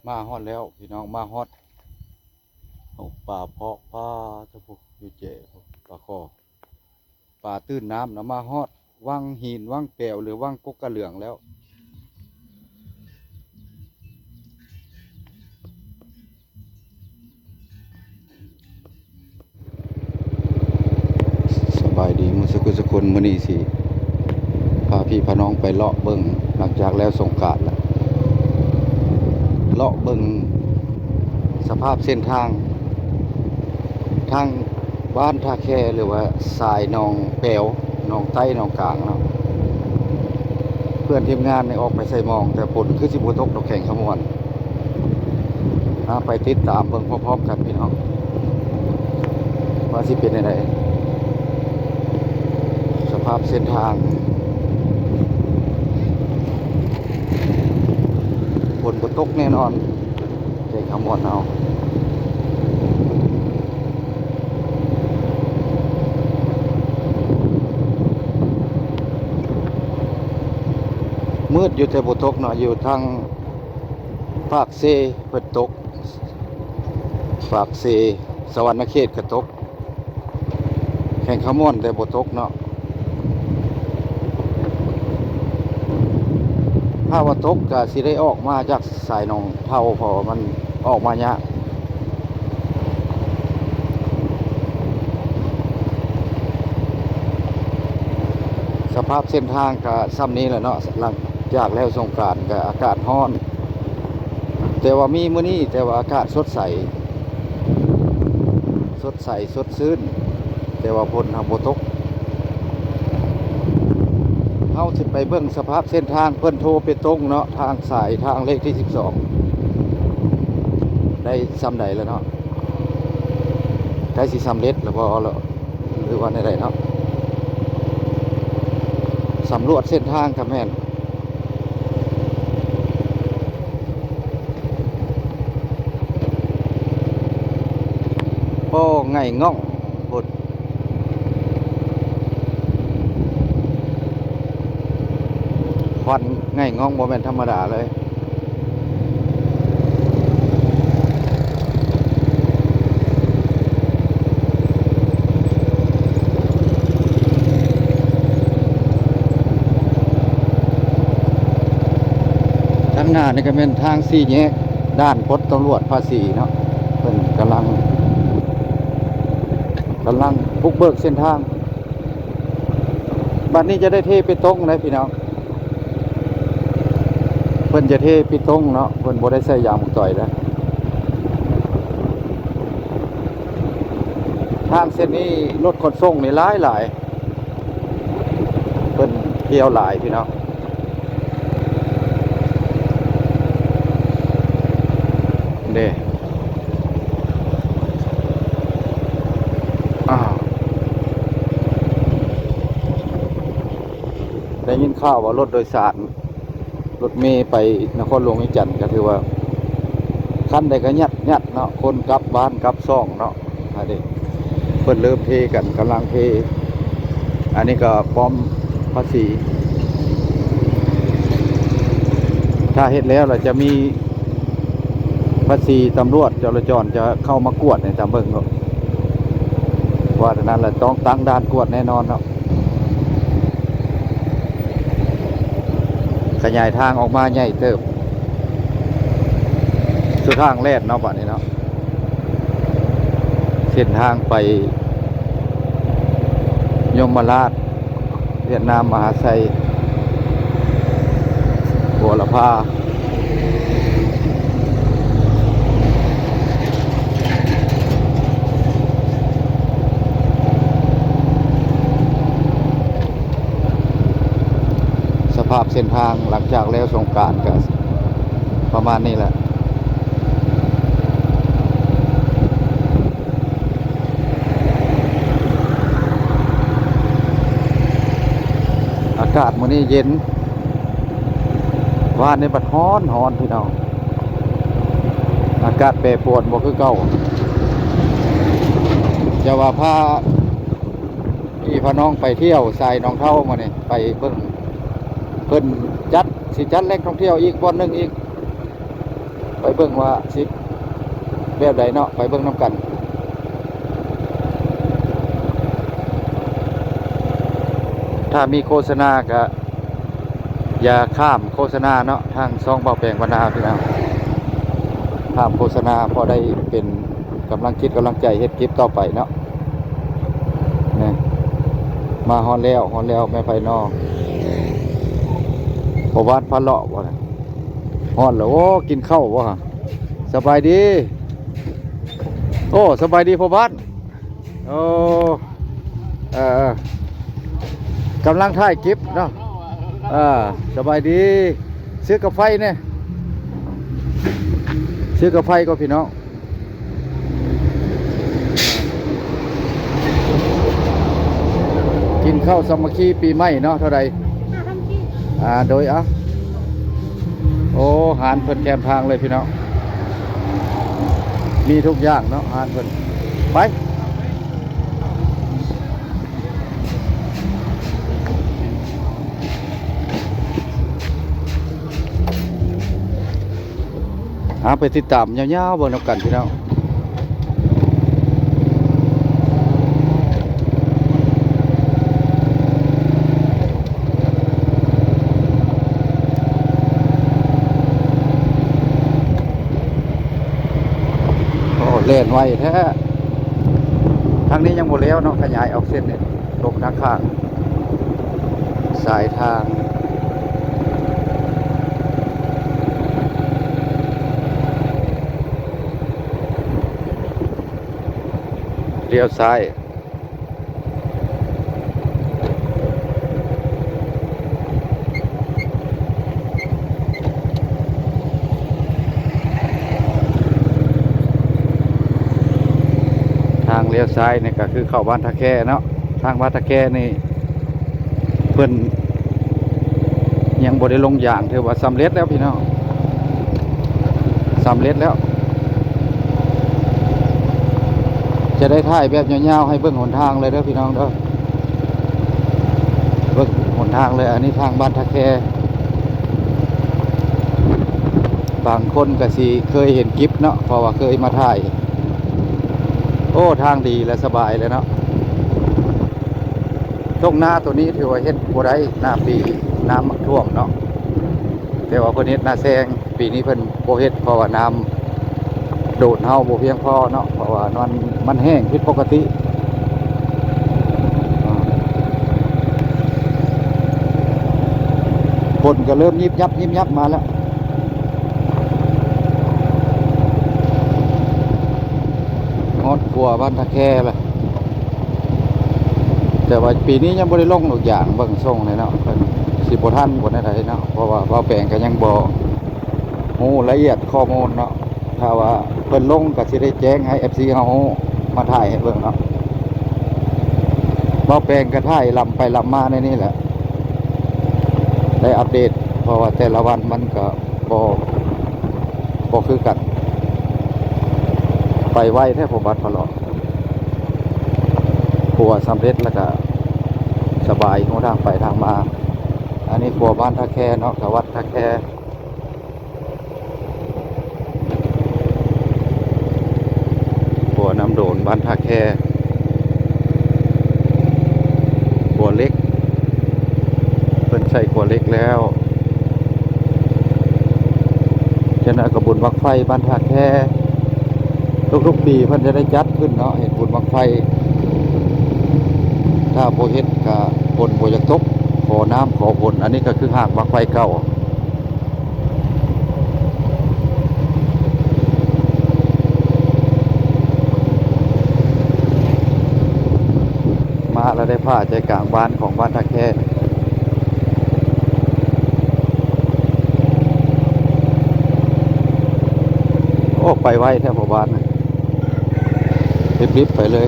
มาฮอดแล้วพี่น้องมาฮอดเอาป่าเพาะปลาตะพุกอยู่เจ๋ปลาคอป่าตื้นน้ำนะมาฮอดวังหินวังแปวหรือวังกกกระเหลืองแล้วสบายดีมื้อสักคนมื้อนี้สิพาพี่พาน้องไปเลาะเบิ่งหลังจากแล้วสงกรานต์แล้วเลาะเบิ่งสภาพเส้นทางทางบ้านท่าแคหรือว่าสายหนองแปวหนองใต้หนองกลางเนาะเพื่อนทีมงานออกไปใส่หมองแต่ฝนคือสิบ่ตกดอกแข็งขมวนไปติดตามเบิ่งพร้อมๆกันพี่น้องว่าสิเป็นยังไงสภาพเส้นทางฝนบ่ตกแน่นอนใจขมวนเอามืดอยู่แต่บ่ตกเนาะอยู่ทางภาคเซเพิ่นตกภาคเซสวรรณเขตก็ตกแข่งขมวนแต่บ่ตกเนาะถ้าว่าตกก็สิได้ออกมาจากสายหนองเท่าเพราะมันออกมายากสภาพเส้นทางก็ซ้ำนี้แหละเนาะหลังจากแล้วสงกรานต์ก็อากาศร้อนแต่ว่ามีมื้อนี้แต่ว่าอากาศสดใสสดชื่นแต่ว่าฝนบ่ตกเฮาสิไปเบิ่งสภาพเส้นทางเพิ่นโทรไปตรงเนาะทางสายทางเลขที่12ได้ซ้ำใดแล้วเนาะใกล้สิสำเร็จแล้วบ่แล้วหรือว่าในใดเนาะสำรวจเส้นทางครับแม่นบ่ไงง่องพุ่นควันไงง่องบ่แม่นธรรมดาเลยทางหน้านี่ก็เป็นทางสี่แยกด้านปลดตำรวจภาษีเนาะเพิ่นกำลังบุกเบิกเส้นทางบัดนี้จะได้เทไปตรงนะพี่น้องเพิ่นจะเทไปตรงเนาะเพิ่นบ่ได้ใส่ยางมุกต่อยนะทางเส้นนี้รถขนส่งนี่หลายเพิ่นเที่ยวหลายพี่น้องเด้ได้ยินข่าวว่ารถโดยสารรถเมล์ไปนครหลวงวิจันทร์ก็ถือว่าคันใดก็ยัดเนาะคนกลับบ้านกลับซ่องเนาะอันนี้เพิ่นเริ่มเทกันกำลังเทอันนี้ก็พร้อมภาษีถ้าเฮ็ดแล้วเราจะมีภาษีตำรวจจราจรจะเข้ามากวดในตามเบิ่งเนาะว่าดังนั้นแหละต้องตั้งด่านกวดแน่นอนเนาะขยายทางออกมาใหญ่เติบสุดทางแรกเนาะบัดนี้เนาะเส้นทางไปยมราชเวียดนามมหาไซบัวละพาสภาพเส้นทางหลังจากแล้วสงกรานต์ก็ประมาณนี้แหละอากาศมื้อนี้เย็นว่านในบัดฮ้อนพี่น้องอากาศแปรปรวนบ่คือเก่าจะว่าพาพี่พาน้องไปเที่ยวทรายหนองเท่ามาเนี่ยไปเบิ่งเพิ่นจัดแหล่งท่องเที่ยวอีกบ่อนนึงอีก ไปเบิ่งว่าสิแบบใดเนาะไปเบิ่งน้ำกันถ้ามีโฆษณาก็อย่าข้ามโฆษณาเนาะทางซองเบาแปลงวนาพี่น้องข้ามโฆษณาพอได้เป็นกำลังคิดกำลังใจเฮ็ดคลิปต่อไปเนาะนี่มาฮอนแล้วแม่ไผนอพอวาดพะเลาะบ่น่ะฮอนแล้วโอ้กินข้าวบ่ฮะสบายดีโอ้สบายดีพ่อบ้านโอ้กำลังถ่ายคลิปเนาะสบายดีซื้อกาแฟเนี่ยซื้อกาแฟก็พี่น้องกินข้าวสามัคคีปีใหม่เนาะเท่าไรโดยโอ้หารเพิ่นแคมทางเลยพี่น้องมีทุกอย่างเนาะหารเพิ่นไปไปติดตามยาวๆบนน้ำกันพี่น้องเล่นไว้แท้ทางนี้ยังหมดแล้วเนาะขยายออกเส้นเนี่ยลงทางข้างสายทางเลี้ยวซ้ายทางเลี้ยวซ้ายนี่ก็คือเข้าบ้านทะแคเนาะทางบ้านทะแคนี่เพิ่นยังบ่ได้ลงอย่างถือว่าสำเร็จแล้วพี่น้องสำเร็จแล้วจะได้ถ่ายแบบยาวๆให้เบิ่งหนทางเลยเด้อพี่น้องเด้อเบิ่งหนทางเลยอันนี้ทางบ้านทะแคบางคนก็สิเคยเห็นคลิปเนาะเพราะว่าเคยมาถ่ายโอ้ทางดีและสบายเลยเนาะตรงหน้าตัวนี้ถือว่าเฮ็ดบ่ได้หน้าปีน้ำท่วมเนาะแต่ว่าเพิ่นเฮ็ดหน้าแซงปีนี้เพิ่นบ่เฮ็ดเพราะว่าน้ำโดดเฮาบ่เพียงพอเนาะเพราะว่ามันแห้งผิดปกติฝนก็เริ่มยิบยับมาแล้วงดกลัวบ้านตะแคล่ะแต่ว่าปีนี้ยังบ่ได้ลงหรอกอย่างเบิ่งส่งเลยเนาะเพิ่นสิบ่ทันบ่ได้ไดเนาะเพราะว่าเว้าแปลงก็ยังบ่ฮู้ละเอียดข้อมูลเนาะถ้าว่าเพิ่นลงก็สิได้แจ้งให้ FC เฮามาถ่ายให้เบิ่งเนาะเว้าแปลงก็ถ่ายลำไปลำมาในนี้แหละได้อัปเดตเพราะว่าแต่ละวันมันก็บ่คือกันไปไวแท้ผมบัดพอหรอกครัวสำเร็จแล้วก็สบายหัวทางไปทางมาอันนี้ครัวบ้านท่าแคเนาะกับวัดท่าแคครัวน้ำโดนบ้านท่าแคครัวเล็กเพิ่นใส่ครัวเล็กแล้วเจ้าหน้าที่บุญบั้งไฟบ้านท่าแคทุกปีเพิ่นจะได้จัดขึ้นเนาะเห็นบุญบั้งไฟถ้าโบเฮ็ดกับฝนโบอยากตกขอน้ำขอฝนอันนี้ก็คือหากบั้งไฟเก่ามาแล้วได้ผ้าใจกลางบ้านของบ้านท่าแคโอ้ไปไวแท้พ่อบ้านนะรีบไปเลย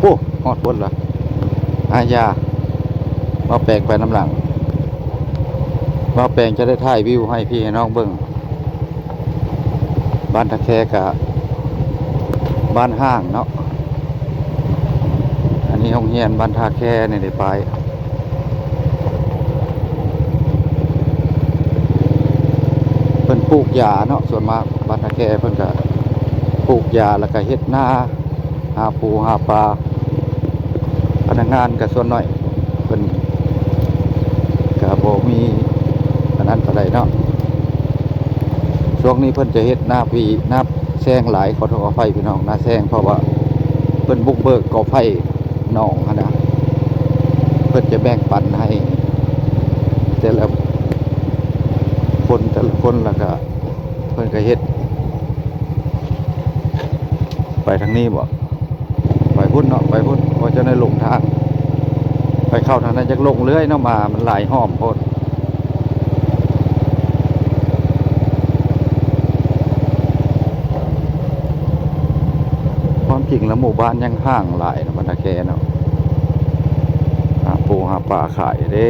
โอ้ฮอดบนละอาญามาแปลงไปน้ำหลังมาแปลงจะได้ถ่ายวิวให้พี่ให้น้องเบิ่งบ้านตะแคกะบ้านห้างเนาะอันนี้โรงเรียนบ้านท่าแคเนี่ยได้ไป หญ้าเนาะส่วนมากบ้านนาแคเพิ่นก็ปลูกหญ้าแล้วก็เฮ็ดนาหาปูหาปลาพนักงานก็ส่วนน้อยเพิ่นก็บ่มีอันนั้นปานใดเนาะช่วงนี้เพิ่นจะเฮ็ดนาปีนาแซงหลายขอโทษขออภัยพี่น้องนาแซงเพราะว่าเพิ่นบุกเบิกกอไผ่หนองหั้นนะเพิ่นจะแบ่งปันให้แต่ละคนแล้วก็เพิ่นก็เฮ็ดไปทางนี้บ่ไปพุ่นเนาะไปพุ่นพอจะได้ลงทางไปเข้าทางนั้นจักลงเรื่อยเนาะมามันหลายห้อมโพดความจริงแล้วหมู่บ้านยังห่างหลายนะมันตะแคเนาะหาปูหาปลาขายเด้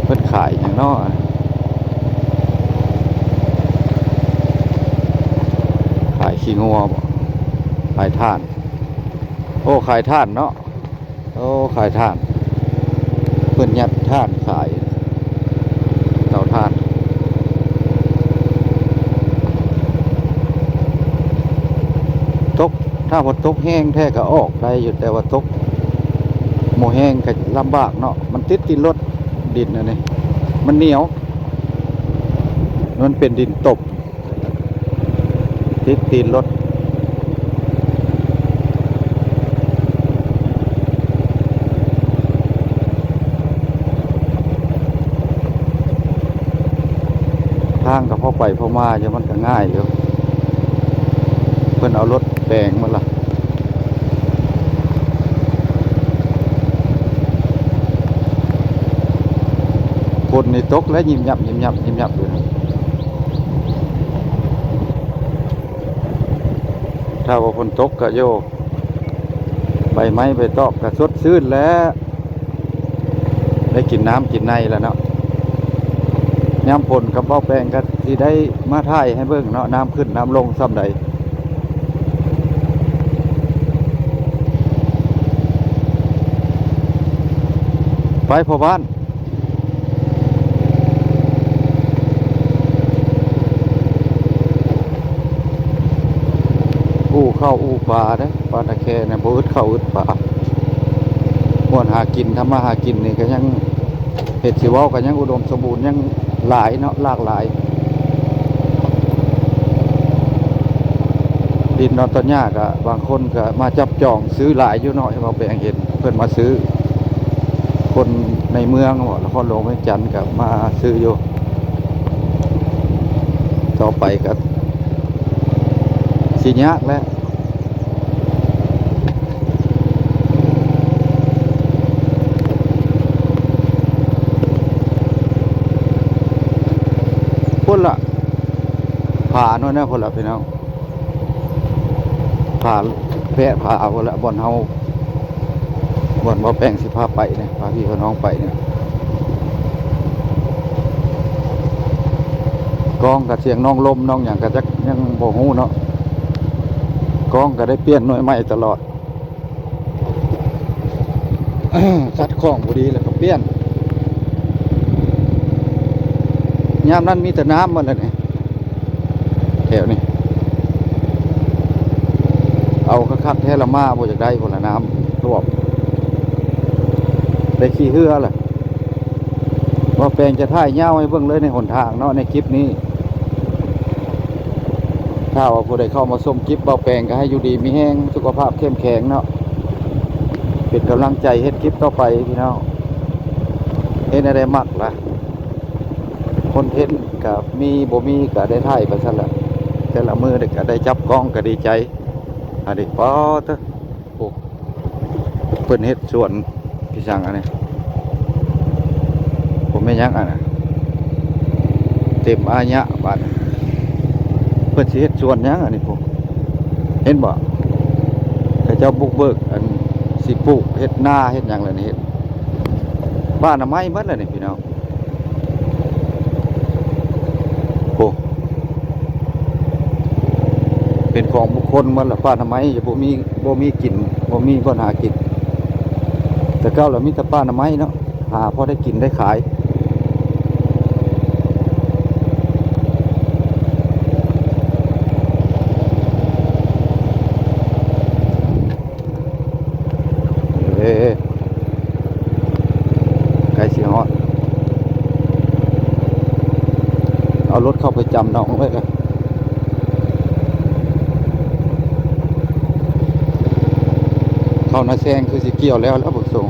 เพิ่นขายอย่างเนาะขายขี้งัวบ่ขายถ่านโอ้ขายถ่านเนาะโอ้ขายถ่านเพิ่นยัดถ่านขายเตาถ่านตกถ้าว่าตกแห้งแท้ก็ออกได้อยู่แต่ว่าตกโมแห้งก็ลำบากเนาะมันติดรถดินอันนี้มันเหนียวมันเป็นดินตบติดตีนรถทางกับพ่อไปพ่อมาอยู่มันก็ง่ายอยู่เพิ่นเอารถแปลงมาละฝนในตกและยิ้มยับอยู่นะถ้าว่าฝนตกก็โยใบไม้ใบตอกก็สดชื่นแล้วได้กินน้ำกินในแล้วเนาะน้ำฝนกับเบ้าแปลงก็ที่ได้มาถ่ายให้เบิ่งเนาะน้ำขึ้นน้ำลงซ้ำใดไปพ่อบ้านอู้เข้าอู้ปลาเด้ปลาตะแคเนี่ยบ่อึดเข้าอึดปลาม่วนหากินทำมาหากินนี่ก็ยังเฮ็ดสิเว้าก็ยังอุดมสมบูรณ์ยังหลายเนาะหลากหลายดินนอนต้นหญ้าก็บางคนก็มาจับจองซื้อหลายอยู่เนาะให้เราแบ่งเห็นเพิ่นมาซื้อคนในเมืองนครหลวงเวียงจันทน์ก็มาซื้ออยู่ต่อไปก็สิยากแล้วพุ่นละผ่าโน่นนะพุ่นละพี่น้องผ่าแพะผ่าเอาพุ่นละบ่อนเฮาบ่อนบ่แป้งสิพาไปเนี่ยพาพี่พาน้องไปเนี่ยกองกับเสียงน้องลมน้องอย่างก็จักยังบ่ฮู้เนาะกองก็ได้เปลี่ยนหน่วยใหม่ตลอด คัดของพอดีแล้วก็เปลี่ยนยามนั้นมีแต่น้ำมันเลยแถวนี้เอาคักๆแท้ละมาบ่จากได้คนละน้ำรวบได้ขี้เหือแหละว่าแปลงจะท่ายเง่าให้เบิ่งเลยในหนทางเนาะในคลิปนี้ถ้าว่าผู้ใดเข้ามาชมคลิปเบาแปลงก็ให้อยู่ดีมีแห้งสุขภาพเข้มแข็งเนาะเป็นกำลังใจเฮ็ดคลิปต่อไปพี่น้องเฮ็ดอะไรมักล่ะคนเฮ็ดกับมีบ่มีก็ได้ถ่ายไปซะละแต่ละมือเด็กก็ได้จับกล้องก็ดีใจอันนี้ป๊อเถอะโอ้เพิ่นเฮ็ดสวนพี่ช่างอันนี้ผมไม่ยักอันน่ะเต็มอาญะบาดเพิ่นสิเฮ็ดสวนยังอันนี้ผมเห็นบ่แต่เจ้าบุกเบิกอันสิปลูกเฮ็ดนาเฮ็ดหยังล่ะนี่เฮ็ดบ้านน่ะไม้หมดแล้วนี่พี่น้องโอ้เป็นของบุคคลหมดละป้าทำไมจะบ่มีกินบ่มีบ่หากินแต่เก่าแล้วมีแต่ป้าทำไมเนาะ หาพอได้กินได้ขายไกลสิฮอดเอารถเข้าไปจำน้องไว้กันเข้านาแซงคือสิเกี่ยวแล้วบุกส่ง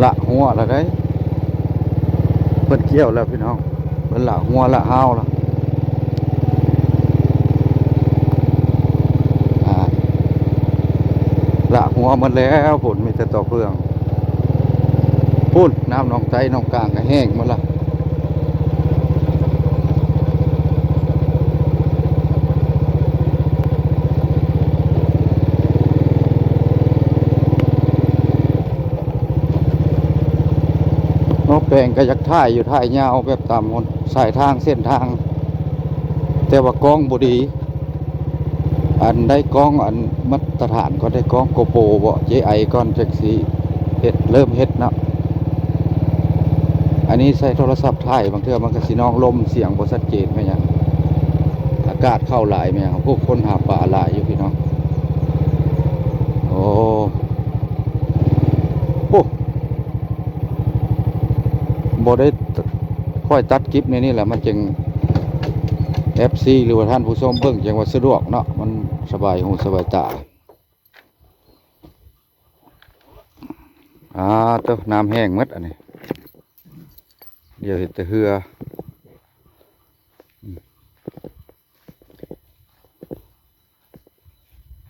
ละหัวละได้เพิ่นเกี่ยวแล้วพี่น้องเพิ่นละหัวละห้าวละละหัวมันแล้วผลมีแต่ต่อเพื่องพูดน้ำหนองใจหนองกลางก็แห้งหมดละนกแปลงก็ยักท่ายอยู่ท่ายยาวแบบตามสายทางเส้นทาง แต่ว่ากล้องบดีอันได้กล้องอันมาตรฐานก็ได้กล้องโกโปรบ่เจไอก้อนจากสีเฮ็ดเริ่มเฮ็ดนะอันนี้ใช้โทรศัพท์ถ่ายบางเทื่อมันก็สิน้องลมเสียงบ่ชัดเจนไหมยังอากาศเข้าหลายไหมยังพวกคนหาปลาหลายอยู่พี่น้องโอ้โหบ่ได้ค่อยตัดคลิปในนี่แหละมันจึง FC หรือว่าท่านผู้ชมเบิ่งจังว่าสะดวกเนาะมันสบายหูสบายตาเต้าน้ำแห้งหมดอันนี้เดี๋ยวเห็นแต่เหือ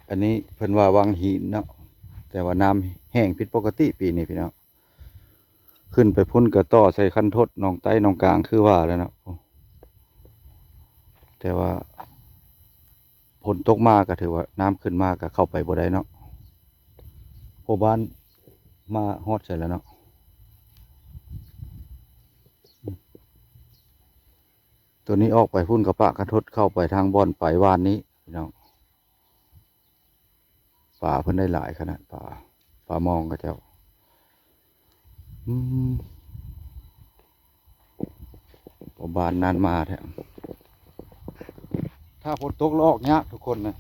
อันนี้เพิ่นว่าวังหินเนาะแต่ว่าน้ำแห้งผิดปกติปีนี้พี่น้องขึ้นไปพุ่นกระต่อใส่คันทดหนองไต้หนองกลางคือว่าแล้วเนาะแต่ว่าฝนตกมาก็ถือว่าน้ำขึ้นมาก็เข้าไปบ่ได้เนาะพวกบ้านมาฮอดใส่แล้วเนาะตัวนี้ออกไปพุ่นกระปะกระทดเข้าไปทางบ่อนไปวานนี้พี่น้องป่าเพิ่นได้หลายขนาดป่ามองก็เจ้าบานนานมาแท้ถ้าฝนตกลอกยากทุกคนนะ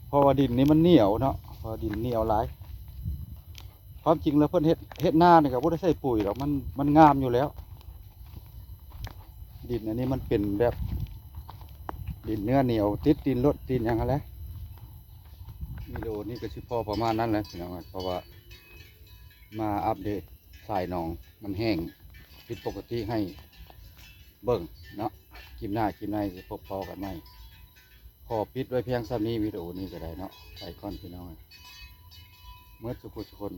เพราะว่าดินนี้มันเหนียวเนาะเพราะดินเหนียวหลายความจริงแล้วเพิ่นเฮ็ดหน้าเนี่ยก็บ่ได้ใส่ปุ๋ยหรอกมันงามอยู่แล้วดินอันนี้มันเป็นแบบดินเนื้อเหนียวติดดินรถดินอย่างไรวิดีโอนี้ก็สิพอประมาณนั้นแหละพี่น้องเพราะว่ามาอัปเดตสายหนองมันแห้งผิดปกติให้เบิ่งเนาะคลิปหน้าจะพบพอกันไหมขอปิดไว้เพียงซ้ำนี้วิดีโอนี้ก็ได้เนาะไปก่อนพี่น้องเมื่อสุขทุกคน